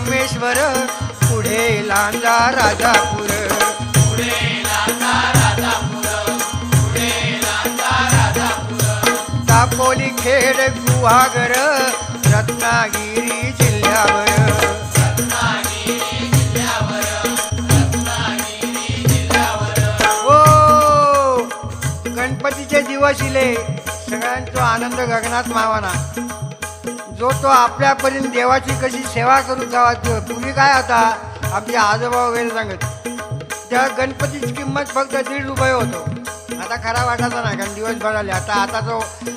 संगमेश्वर, पुढे लांजा राजापूर. दापोली खेड गुहागर, रत्नागिरी जिल्ह्यावर. ओ गणपतीचे दिवस इले, सगळ्यांचा आनंद गगनात मावाना. जो तो आपल्यापर्यंत देवाची कशी सेवा करू जावा. पूर्वी काय होता, आपले आजोबा वगैरे सांगत, त्या गणपतीची किंमत फक्त ₹1.5 होतो. आता खरा वाटायचा नाही, कारण दिवस भराले. आता तो